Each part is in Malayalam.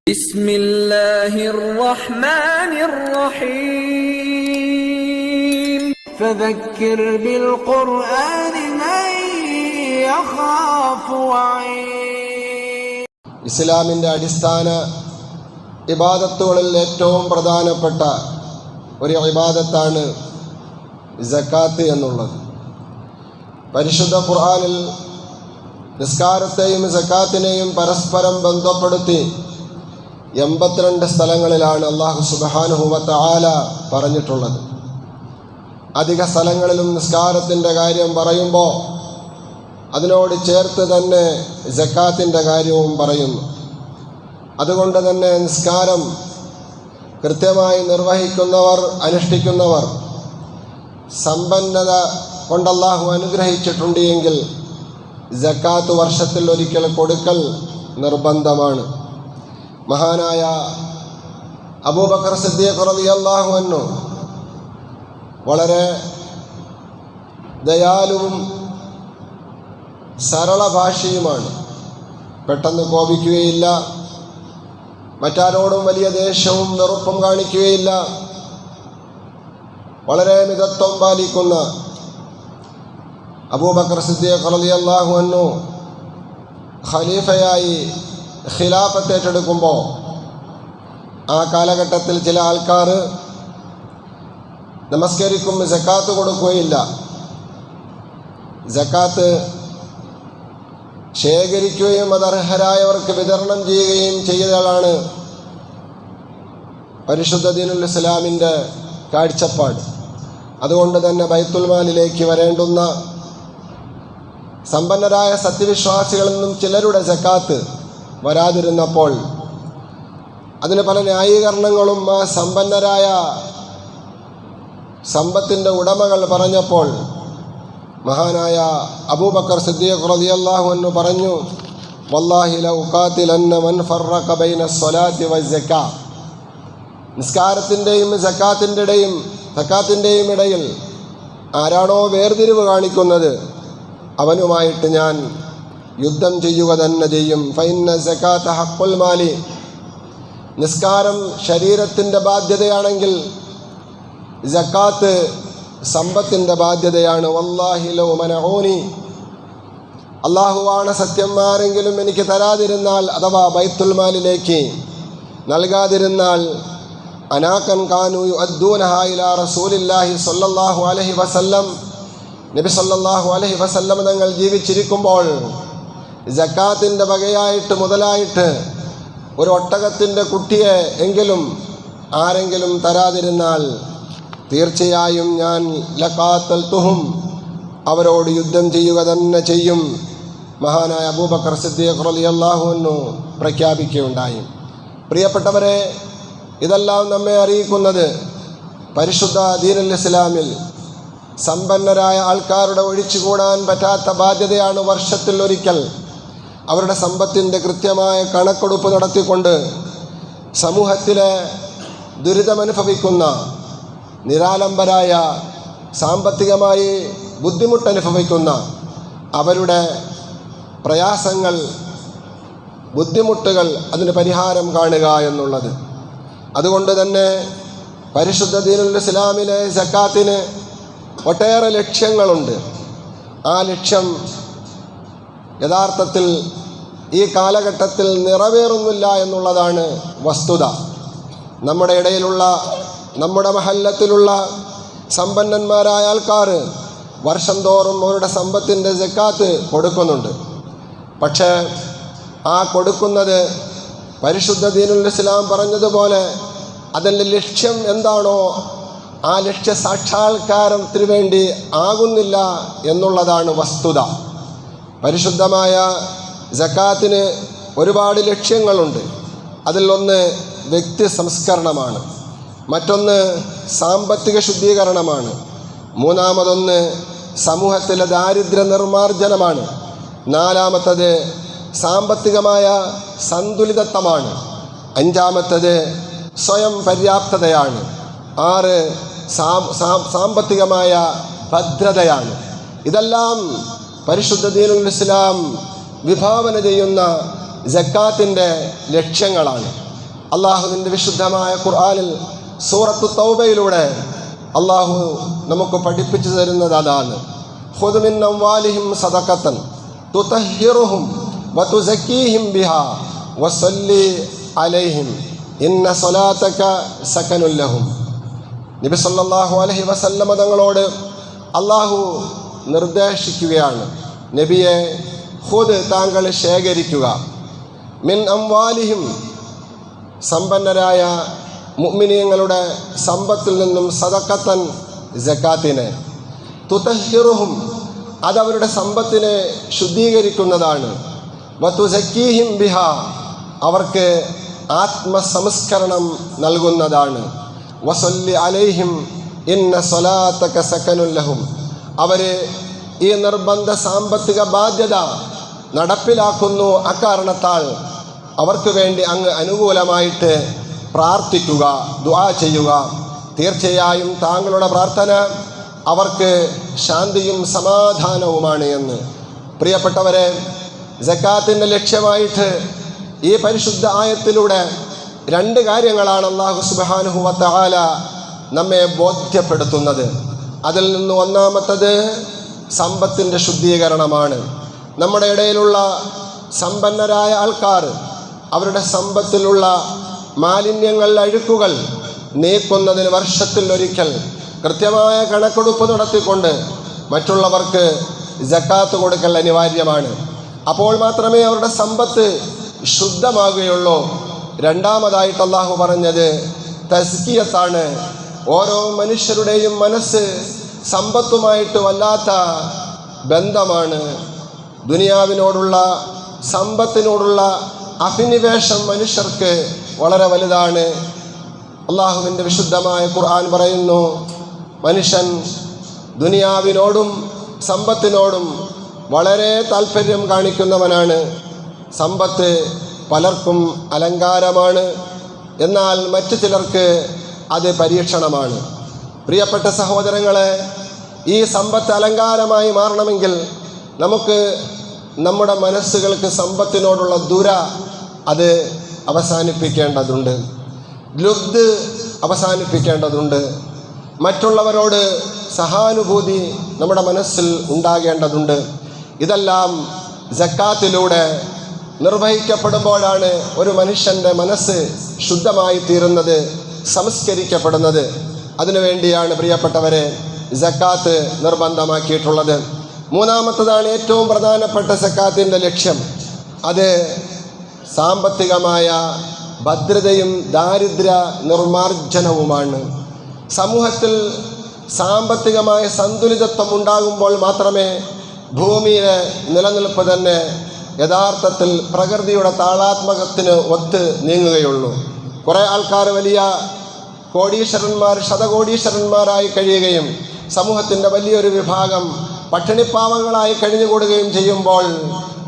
بسم الله الرحمن الرحيم فذكر بالقرآن من يخاف وعيد. ഇസ്ലാമിൻ്റെ അടിസ്ഥാന ഇബാദത്തുകളിൽ ഏറ്റവും പ്രധാനപ്പെട്ട ഒരു ഇബാദത്താണ് സക്കാത്ത് എന്നുള്ളത്. പരിശുദ്ധ ഖുർആനിൽ നിസ്കാരത്തെയും സക്കാത്തിനെയും പരസ്പരം ബന്ധപ്പെടുത്തി 82 സ്ഥലങ്ങളിലാണ് അല്ലാഹു സുബ്ഹാനഹു വ തആല പറഞ്ഞിട്ടുള്ളത്. അധിക സ്ഥലങ്ങളിലും നിസ്കാരത്തിൻ്റെ കാര്യം പറയുമ്പോൾ അതിനോട് ചേർത്ത് തന്നെ സക്കാത്തിൻ്റെ കാര്യവും പറയുന്നു. അതുകൊണ്ട് തന്നെ നിസ്കാരം കൃത്യമായി നിർവഹിക്കുന്നവർ, അനുഷ്ഠിക്കുന്നവർ, സമ്പന്നത കൊണ്ട് അല്ലാഹു അനുഗ്രഹിച്ചിട്ടുണ്ട് എങ്കിൽ സക്കാത്ത് വർഷത്തിൽ ഒരിക്കൽ കൊടുക്കൽ നിർബന്ധമാണ്. മഹാനായ അബൂബക്കർ സിദ്ദീഖ് റളിയല്ലാഹു അൻഹു വളരെ ദയാലുവും സരള ഭാഷയുമാണ്. പെട്ടെന്ന് കോപിക്കുകയില്ല, മറ്റാരോടും വലിയ ദേഷ്യവും വെറുപ്പും കാണിക്കുകയില്ല. വളരെ മിതത്വം പാലിക്കുന്ന അബൂബക്കർ സിദ്ദീഖ് റളിയല്ലാഹു അൻഹു ഖലീഫയായി ഖിലാഫത്ത് ഏറ്റെടുക്കുമ്പോൾ ആ കാലഘട്ടത്തിൽ ചില ആൾക്കാർ നമസ്കരിക്കുമ്പോൾ സക്കാത്ത് കൊടുക്കുകയില്ല. സക്കാത്ത് ശേഖരിക്കുകയും അത് അർഹരായവർക്ക് വിതരണം ചെയ്യുകയും ചെയ്തതാണ് പരിശുദ്ധ ദീനുൽ ഇസ്ലാമിൻ്റെ കാഴ്ചപ്പാട്. അതുകൊണ്ട് തന്നെ ബൈത്തുൽ മാലിലേക്ക് വരേണ്ടുന്ന സമ്പന്നരായ സത്യവിശ്വാസികളിൽ നിന്നും ചിലരുടെ സക്കാത്ത് വരാതിരുന്നപ്പോൾ അതിന് പല ന്യായീകരണങ്ങളും ആ സമ്പന്നരായ സമ്പത്തിൻ്റെ ഉടമകൾ പറഞ്ഞപ്പോൾ മഹാനായ അബൂബക്കർ സിദ്ദീഖ് റളിയല്ലാഹു അൻഹു പറഞ്ഞു, വല്ലാഹി ലൗ ഖാതിലന്ന മൻ ഫറഖ ബൈന സ്വലാത്തി വസ്സക്കാ. നിസ്കാരത്തിൻ്റെയും സക്കാത്തിൻ്റെയും ഇടയിൽ ആരാണോ വേർതിരിവ് കാണിക്കുന്നത് അവനുമായിട്ട് ഞാൻ യുദ്ധം ചെയ്യുക തന്നെ ചെയ്യും. ഫൈന്ന സക്കാത്ത ഹഖുൽ മാലി. നിസ്കാരം ശരീരത്തിൻ്റെ ബാധ്യതയാണെങ്കിൽ സക്കാത്ത് സമ്പത്തിൻ്റെ ബാധ്യതയാണ്. വല്ലാഹി ലൗ മനഊനി. അല്ലാഹുവാണ് സത്യം, ആരെങ്കിലും എനിക്ക് തരാതിരുന്നാൽ അഥവാ ബൈത്തുൽ മാലിലേക്ക് നൽകാതിരുന്നാൽ അനാകൻ കാനു യുഅദ്ദൂനഹാ ഇലാ റസൂലില്ലാഹി സ്വല്ലല്ലാഹു അലൈഹി വസല്ലം. നബി സല്ലല്ലാഹു അലൈഹി വസല്ലം തങ്ങൾ ജീവിച്ചിരിക്കുമ്പോൾ സക്കാത്തിൻ്റെ വകയായിട്ട് മുതലായിട്ട് ഒരു ഒട്ടകത്തിൻ്റെ കുട്ടിയെ എങ്കിലും ആരെങ്കിലും തരാതിരുന്നാൽ തീർച്ചയായും ഞാൻ ലഖാത്തൽതുഹും, അവരോട് യുദ്ധം ചെയ്യുക തന്നെ ചെയ്യും. മഹാനായ അബൂബക്കർ സിദ്ദീഖ് റളിയല്ലാഹു അൻഹു പ്രഖ്യാപിക്കുകയുണ്ടായി. പ്രിയപ്പെട്ടവരെ, ഇതെല്ലാം നമ്മെ അറിയിക്കുന്നത് പരിശുദ്ധ ദീനുൽ ഇസ്ലാമിൽ സമ്പന്നരായ ആൾക്കാരുടെ ഒഴിച്ചുകൂടാൻ പറ്റാത്ത ബാധ്യതയാണ് വർഷത്തിൽ ഒരിക്കൽ അവരുടെ സമ്പത്തിൻ്റെ കൃത്യമായ കണക്കെടുപ്പ് നടത്തിക്കൊണ്ട് സമൂഹത്തിലെ ദുരിതമനുഭവിക്കുന്ന, നിരാലംബരായ, സാമ്പത്തികമായി ബുദ്ധിമുട്ടനുഭവിക്കുന്ന അവരുടെ പ്രയാസങ്ങൾ, ബുദ്ധിമുട്ടുകൾ, അതിന് പരിഹാരം കാണുക എന്നുള്ളത്. അതുകൊണ്ട് തന്നെ പരിശുദ്ധ ദീനുൽ ഇസ്ലാമിലെ സക്കാത്തിന് ഒട്ടേറെ ലക്ഷ്യങ്ങളുണ്ട്. ആ ലക്ഷ്യം യഥാർത്ഥത്തിൽ ഈ കാലഘട്ടത്തിൽ നിറവേറുന്നില്ല എന്നുള്ളതാണ് വസ്തുത. നമ്മുടെ ഇടയിലുള്ള, നമ്മുടെ മഹല്ലത്തിലുള്ള സമ്പന്നന്മാരായ ആൾക്കാർ വർഷം തോറും അവരുടെ സമ്പത്തിൻ്റെ സക്കാത്ത് കൊടുക്കുന്നുണ്ട്. പക്ഷേ ആ കൊടുക്കുന്നത് പരിശുദ്ധ ദീനുൽ ഇസ്ലാം പറഞ്ഞതുപോലെ അതിൻ്റെ ലക്ഷ്യം എന്താണോ ആ ലക്ഷ്യ സാക്ഷാത്കാരത്തിന് വേണ്ടി ആകുന്നില്ല എന്നുള്ളതാണ് വസ്തുത. പരിശുദ്ധമായ സക്കാത്തിന് ഒരുപാട് ലക്ഷ്യങ്ങളുണ്ട്. അതിലൊന്ന് വ്യക്തി സംസ്കരണമാണ്, മറ്റൊന്ന് സാമ്പത്തിക ശുദ്ധീകരണമാണ്, മൂന്നാമതൊന്ന് സമൂഹത്തിലെ ദാരിദ്ര്യ നിർമ്മാർജ്ജനമാണ്, നാലാമത്തത് സാമ്പത്തികമായ സന്തുലിതത്വമാണ്, അഞ്ചാമത്തത് സ്വയം പര്യാപ്തതയാണ്, 6 സാമ്പത്തികമായ ഭദ്രതയാണ്. ഇതെല്ലാം പരിശുദ്ധ ദീനുൽ ഇസ്ലാം വിഭാവന ചെയ്യുന്ന സക്കാത്തിൻ്റെ ലക്ഷ്യങ്ങളാണ്. അള്ളാഹുവിൻ്റെ വിശുദ്ധമായ ഖുർആനിൽ സൂറത്തു തൗബയിലൂടെ അള്ളാഹു നമുക്ക് പഠിപ്പിച്ചു തരുന്നത് അതാണ്. ഖുദ് മിൻ അംവാലിഹിം സദഖത്തൻ തുതഹിറുഹും വതുസക്കീഹിം ബിഹാ വസല്ലി അലൈഹിം ഇന്ന സ്വലാത്തക സകനുൽ ലഹും. നബി സല്ലല്ലാഹു അലൈഹി വസല്ലമ തങ്ങളോട് അള്ളാഹു നിർദ്ദേശിക്കുകയാണ്, നബിയെ, ഖുദ് താങ്കൾ ശേഖരിക്കുക, മിൻ അംവാലിഹിം സമ്പന്നരായ മുഅ്മിനീങ്ങളുടെ സമ്പത്തിൽ നിന്നും സദഖത്തൻ സകാത്തിനെ, തുതഹിറുഹും അതവരുടെ സമ്പത്തിനെ ശുദ്ധീകരിക്കുന്നതാണ്, വതുസക്കീഹിം ബിഹാ അവർക്ക് ആത്മസംസ്കരണം നൽകുന്നതാണ്, വസല്ലി അലൈഹിം ഇന്ന സ്വലാത്തക സകനുൽ ലഹും അവർ ഈ നിർബന്ധ സാമ്പത്തിക ബാധ്യത നടപ്പിലാക്കുന്നു. അക്കാരണത്താൽ അവർക്ക് വേണ്ടി അങ്ങ് അനുകൂലമായിട്ട് പ്രാർത്ഥിക്കുക, ദുആ ചെയ്യുക. തീർച്ചയായും താങ്കളുടെ പ്രാർത്ഥന അവർക്ക് ശാന്തിയും സമാധാനവുമാണ് എന്ന്. പ്രിയപ്പെട്ടവരെ, സകാത്തിൻ്റെ ലക്ഷ്യമായിട്ട് ഈ പരിശുദ്ധ ആയത്തിലൂടെ രണ്ട് കാര്യങ്ങളാണ് അല്ലാഹു സുബ്ഹാനഹു വ തആല നമ്മെ ബോധ്യപ്പെടുത്തുന്നത്. അതിൽ നിന്ന് ഒന്നാമത്തത് സമ്പത്തിൻ്റെ ശുദ്ധീകരണമാണ്. നമ്മുടെ ഇടയിലുള്ള സമ്പന്നരായ ആൾക്കാർ അവരുടെ സമ്പത്തിലുള്ള മാലിന്യങ്ങൾ, അഴുക്കുകൾ നീക്കുന്നതിന് വർഷത്തിൽ ഒരിക്കൽ കൃത്യമായ കണക്കെടുപ്പ് നടത്തിക്കൊണ്ട് മറ്റുള്ളവർക്ക് സകാത്ത് കൊടുക്കൽ അനിവാര്യമാണ്. അപ്പോൾ മാത്രമേ അവരുടെ സമ്പത്ത് ശുദ്ധമാകുകയുള്ളൂ. രണ്ടാമതായിട്ട് അല്ലാഹു പറഞ്ഞത് തസ്കിയത്താണ്. ഓരോ മനുഷ്യരുടെയും മനസ്സ് സമ്പത്തുമായിട്ട് വല്ലാത്ത ബന്ധമാണ്. ദുനിയാവിനോടുള്ള, സമ്പത്തിനോടുള്ള അഭിനിവേശം മനുഷ്യർക്ക് വളരെ വലുതാണ്. അള്ളാഹുവിൻ്റെ വിശുദ്ധമായ ഖുർആൻ പറയുന്നു, മനുഷ്യൻ ദുനിയാവിനോടും സമ്പത്തിനോടും വളരെ താല്പര്യം കാണിക്കുന്നവനാണ്. സമ്പത്ത് പലർക്കും അലങ്കാരമാണ്, എന്നാൽ മറ്റു ചിലർക്ക് അത് പരീക്ഷണമാണ്. പ്രിയപ്പെട്ട സഹോദരങ്ങളെ, ഈ സമ്പത്ത് അലങ്കാരമായി മാറണമെങ്കിൽ നമുക്ക് നമ്മുടെ മനസ്സുകൾക്ക് സമ്പത്തിനോടുള്ള ദുര അത് അവസാനിപ്പിക്കേണ്ടതുണ്ട്, ലുബ്ദ് അവസാനിപ്പിക്കേണ്ടതുണ്ട്. മറ്റുള്ളവരോട് സഹാനുഭൂതി നമ്മുടെ മനസ്സിൽ ഉണ്ടാകേണ്ടതുണ്ട്. ഇതെല്ലാം സക്കാത്തിലൂടെ നിർവഹിക്കപ്പെടുമ്പോഴാണ് ഒരു മനുഷ്യൻ്റെ മനസ്സ് ശുദ്ധമായി തീരുന്നത്, സംസ്കരിക്കപ്പെടുന്നത്. അതിനുവേണ്ടിയാണ് പ്രിയപ്പെട്ടവരെ സക്കാത്ത് നിർബന്ധമാക്കിയിട്ടുള്ളത്. മൂന്നാമത്തതാണ് ഏറ്റവും പ്രധാനപ്പെട്ട സക്കാത്തിൻ്റെ ലക്ഷ്യം. അത് സാമ്പത്തികമായ ഭദ്രതയും ദാരിദ്ര്യ നിർമാർജനവുമാണ്. സമൂഹത്തിൽ സാമ്പത്തികമായ സന്തുലിതത്വം ഉണ്ടാകുമ്പോൾ മാത്രമേ ഭൂമിയിലെ നിലനിൽപ്പ് തന്നെ യഥാർത്ഥത്തിൽ പ്രകൃതിയുടെ താളാത്മകത്തിന് ഒത്ത് നീങ്ങുകയുള്ളൂ. കുറേ ആൾക്കാർ വലിയ കോടീശ്വരന്മാർ, ശതകോടീശ്വരന്മാരായി കഴിയുകയും സമൂഹത്തിൻ്റെ വലിയൊരു വിഭാഗം പട്ടിണിപ്പാവങ്ങളായി കഴിഞ്ഞുകൂടുകയും ചെയ്യുമ്പോൾ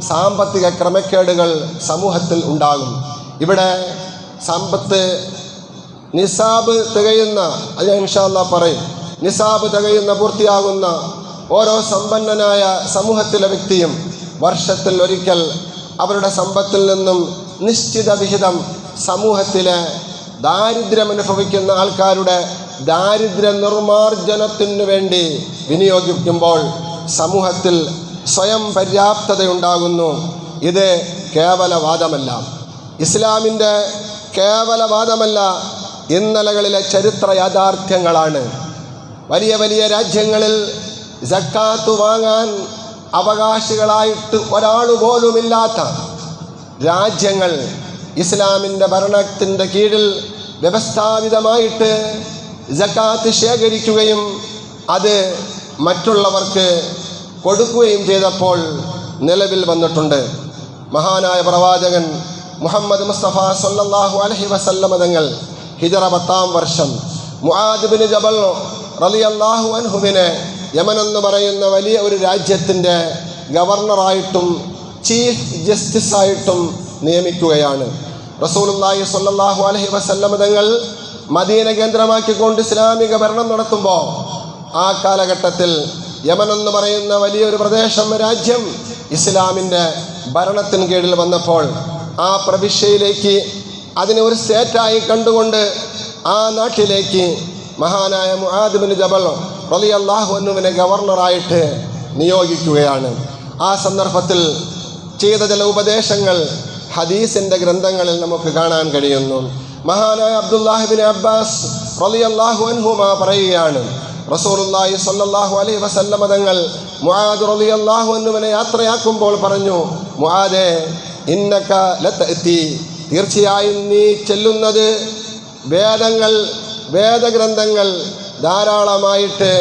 സാമ്പത്തിക ക്രമക്കേടുകൾ സമൂഹത്തിൽ ഉണ്ടാകും. ഇവിടെ സമ്പത്ത് നിസാബ് തികയുന്ന, അത് ഇൻഷാ അല്ലാഹ് പറയും, നിസാബ് തികയുന്ന, പൂർത്തിയാകുന്ന ഓരോ സമ്പന്നനായ സമൂഹത്തിലെ വ്യക്തിയും വർഷത്തിൽ ഒരിക്കൽ അവരുടെ സമ്പത്തിൽ നിന്നും നിശ്ചിത വിഹിതം സമൂഹത്തിലെ ദാരിദ്ര്യമനുഭവിക്കുന്ന ആൾക്കാരുടെ ദാരിദ്ര്യ നിർമാർജനത്തിനു വേണ്ടി വിനിയോഗിക്കുമ്പോൾ സമൂഹത്തിൽ സ്വയം പര്യാപ്തതയുണ്ടാകുന്നു. ഇത് കേവലവാദമല്ല, ഇസ്ലാമിൻ്റെ കേവലവാദമല്ല, ഇന്നലകളിലെ ചരിത്ര യാഥാർത്ഥ്യങ്ങളാണ്. വലിയ വലിയ രാജ്യങ്ങളിൽ സക്കാത്ത് വാങ്ങാൻ അവകാശികളായിട്ട് ഒരാൾ പോലുമില്ലാത്ത രാജ്യങ്ങൾ ഇസ്ലാമിൻ്റെ ഭരണത്തിൻ്റെ കീഴിൽ വ്യവസ്ഥാപിതമായിട്ട് സക്കാത്ത് ശേഖരിക്കുകയും അത് മറ്റുള്ളവർക്ക് കൊടുക്കുകയും ചെയ്തപ്പോൾ നിലവിൽ വന്നിട്ടുണ്ട്. മഹാനായ പ്രവാചകൻ മുഹമ്മദ് മുസ്തഫ സല്ലല്ലാഹു അലൈഹി വസല്ലമ തങ്ങൾ ഹിജറ 10-ാം വർഷം മുആദ് ബിൻ ജബൽ റളിയല്ലാഹു അൻഹുവിനെ യമൻ എന്ന് പറയുന്ന വലിയ ഒരു രാജ്യത്തിൻ്റെ ഗവർണറായിട്ടും ചീഫ് ജസ്റ്റിസായിട്ടും നിയമിക്കുകയാണ്. റസൂലുള്ളാഹി സ്വല്ലല്ലാഹു അലൈഹി വസല്ലമ തങ്ങൾ മദീന കേന്ദ്രമാക്കിക്കൊണ്ട് ഇസ്ലാമിക ഭരണം നടത്തുമ്പോൾ ആ കാലഘട്ടത്തിൽ യമൻ എന്ന് പറയുന്ന വലിയൊരു പ്രദേശം, രാജ്യം ഇസ്ലാമിൻ്റെ ഭരണത്തിന് കീഴിൽ വന്നപ്പോൾ ആ പ്രവിശ്യയിലേക്ക് അതിനെ ഒരു സ്റ്റേറ്റായി കണ്ടുകൊണ്ട് ആ നാട്ടിലേക്ക് മഹാനായ മുആദ് ബിൻ ജബൽ റളിയല്ലാഹു അൻഹുവിനെ ഗവർണറായിട്ട് നിയോഗിക്കുകയാണ്. ആ സന്ദർഭത്തിൽ ചെയ്ത ചില ഉപദേശങ്ങൾ ഹദീസിൻ്റെ ഗ്രന്ഥങ്ങളിൽ നമുക്ക് കാണാൻ കഴിയുന്നു. മഹാനായ അബ്ദുല്ലാഹി ബിൻ അബ്ബാസ് റളിയല്ലാഹു അൻഹുമാ പറയുകയാണ്, റസൂലുള്ളാഹി സ്വല്ലല്ലാഹു അലൈഹി വസല്ലമ തങ്ങൾ മുആദ് റളിയല്ലാഹു അൻഹുവിനെ യാത്രയാക്കുമ്പോൾ പറഞ്ഞു, മുആദേ ഇന്നക ലതഅതി, തീർച്ചയായും നീ ചെല്ലുന്നത് വേദഗ്രന്ഥങ്ങൾ ധാരാളമായിട്ട്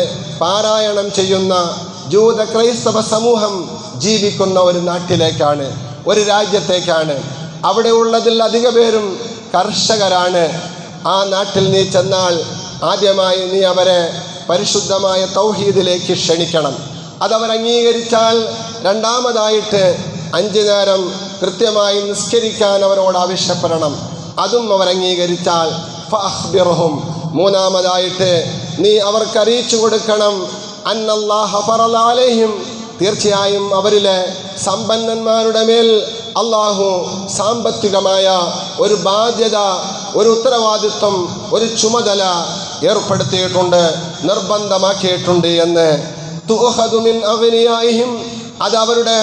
പാരായണം ചെയ്യുന്ന ജൂത ക്രൈസ്തവ സമൂഹം ജീവിക്കുന്ന ഒരു നാട്ടിലേക്കാണ്, ഒരു രാജ്യത്തേക്കാണ്. അവിടെ ഉള്ളതിൽ അധിക പേരും കർഷകരാണ്. ആ നാട്ടിൽ നീ ചെന്നാൽ ആദ്യമായി നീ അവരെ പരിശുദ്ധമായ തൗഹീദിലേക്ക് ക്ഷണിക്കണം. അതവർ അംഗീകരിച്ചാൽ രണ്ടാമതായിട്ട് 5 നേരം കൃത്യമായി നിസ്കരിക്കാൻ അവരോട് ആവശ്യപ്പെടണം. അതും അവർ അംഗീകരിച്ചാൽ ഫഅഖ്ബിർഹും, മൂന്നാമതായിട്ട് നീ അവർക്ക് അറിയിച്ചു കൊടുക്കണം, അന്നല്ലാഹ ഫറള അലൈഹിം, തീർച്ചയായും അവരിലെ സമ്പന്നന്മാരുടെ മേൽ അള്ളാഹു സാമ്പത്തികമായ ഒരു ബാധ്യത, ഒരു ഉത്തരവാദിത്വം, ഒരു ചുമതല ഏർപ്പെടുത്തിയിട്ടുണ്ട്, നിർബന്ധമാക്കിയിട്ടുണ്ട് എന്ന്. തുഅഖദു മിൻ അഗ്നിയാഇഹിം, അത് അവരുടെ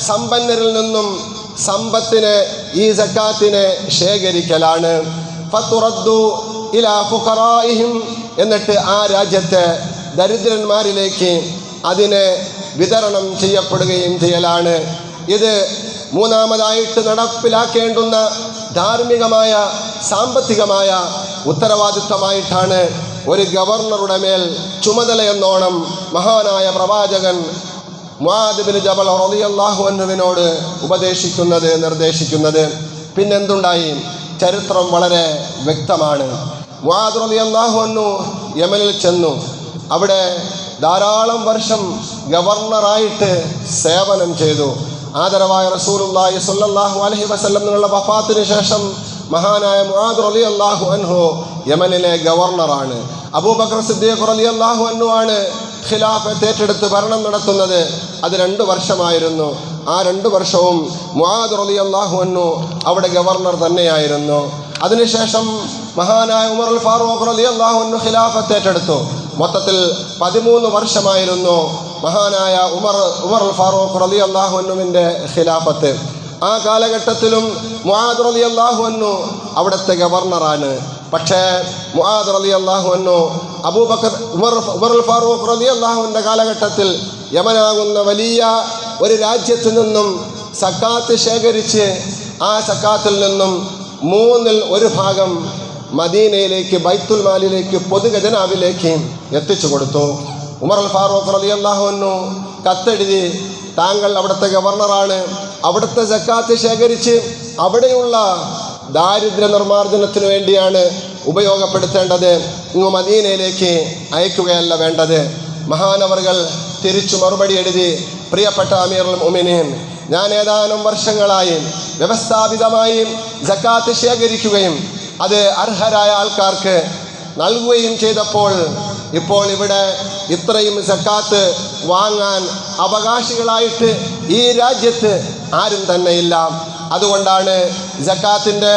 സമ്പന്നരിൽ നിന്നും സമ്പത്തിനെ, ഈ സക്കാത്തിനെ ശേഖരിക്കലാണ്. ഫതുറദ്ദു ഇലാ ഫുഖറാഇഹിം, എന്നിട്ട് ആ രാജ്യത്തെ ദരിദ്രന്മാരിലേക്ക് അതിനെ വിതരണം ചെയ്യപ്പെടുകയും ചെയ്യലാണ്. ഇത് മൂന്നാമതായിട്ട് നടപ്പിലാക്കേണ്ടുന്ന ധാർമ്മികമായ സാമ്പത്തികമായ ഉത്തരവാദിത്വമായിട്ടാണ് ഒരു ഗവർണറുടെ മേൽ ചുമതലയെന്നോണം മഹാനായ പ്രവാചകൻ മുആദ് ബിൻ ജബൽ റളിയല്ലാഹു അൻഹുവിനോട് ഉപദേശിക്കുന്നത്, നിർദ്ദേശിക്കുന്നത്. പിന്നെന്തുണ്ടായി? ചരിത്രം വളരെ വ്യക്തമാണ്. മുആദ് റളിയല്ലാഹു അൻഹു യമനിൽ ചെന്നു. അവിടെ ധാരാളം വർഷം ഗവർണറായിട്ട് സേവനം ചെയ്തു. ആദരവായ റസൂലുള്ളാഹി സ്വല്ലല്ലാഹു അലൈഹി വസല്ലം നിങ്ങളുടെ വഫാത്തിന് ശേഷം മഹാനായ മുആദ് റളിയല്ലാഹു അൻഹു യമനിലെ ഗവർണറാണ്. അബൂബക്കർ സിദ്ദീഖ് റളിയല്ലാഹു അൻഹു ആണ് ഖിലാഫത്ത് ഏറ്റെടുത്ത് ഭരണം നടത്തുന്നത്. അത് 2 വർഷമായിരുന്നു. ആ 2 വർഷവും മുആദ് റളിയല്ലാഹു അൻഹു അവിടെ ഗവർണർ തന്നെയായിരുന്നു. അതിനുശേഷം മഹാനായ ഉമറുൽ ഫാറൂഖ് റളിയല്ലാഹു അൻഹു ഖിലാഫത്ത് ഏറ്റെടുത്തു. മൊത്തത്തിൽ 13 വർഷമായിരുന്നു മഹാനായ ഉമറുൽ ഫാറൂഖ് റളിയല്ലാഹു അൻഹുവിൻ്റെ ഖിലാഫത്ത്. ആ കാലഘട്ടത്തിലും മുആദ് റളിയല്ലാഹു അൻഹു അവിടുത്തെ ഗവർണറാണ്. പക്ഷേ മുആദ് റളിയല്ലാഹു അൻഹു ഉമറുൽ ഫാറൂഖ് റളിയല്ലാഹുവിൻ്റെ കാലഘട്ടത്തിൽ യമനാകുന്ന വലിയ ഒരു രാജ്യത്തു നിന്നും സക്കാത്ത് ശേഖരിച്ച് ആ സക്കാത്തിൽ നിന്നും 1/3 ഭാഗം മദീനയിലേക്ക്, ബൈത്തുൽ മാലിലേക്ക്, പൊതുഖജനാവിലേക്ക് എത്തിച്ചു കൊടുത്തു. ഉമറുൽ ഫാറൂഖ് റളിയല്ലാഹു അൻഹു കത്തെഴുതി, താങ്കൾ അവിടുത്തെ ഗവർണറാണ്, അവിടുത്തെ സക്കാത്ത് ശേഖരിച്ച് അവിടെയുള്ള ദാരിദ്ര്യ നിർമ്മാർജ്ജനത്തിന് വേണ്ടിയാണ് ഉപയോഗപ്പെടുത്തേണ്ടത്, ഇങ്ങ് മദീനയിലേക്ക് അയക്കുകയല്ല വേണ്ടത്. മഹാനവറുകൾ തിരിച്ചു മറുപടി എഴുതി, പ്രിയപ്പെട്ട അമീറുൽ മുഅ്മിനീൻ, ഞാൻ ഏതാനും വർഷങ്ങളായി വ്യവസ്ഥാപിതമായി സക്കാത്ത് ശേഖരിക്കുകയും അത് അർഹരായ ആൾക്കാർക്ക് നൽകുകയും ചെയ്തപ്പോൾ ഇപ്പോൾ ഇവിടെ ഇത്രയും സക്കാത്ത് വാങ്ങാൻ അവകാശികളായിട്ട് ഈ രാജ്യത്ത് ആരും തന്നെയില്ല. അതുകൊണ്ടാണ് സക്കാത്തിൻ്റെ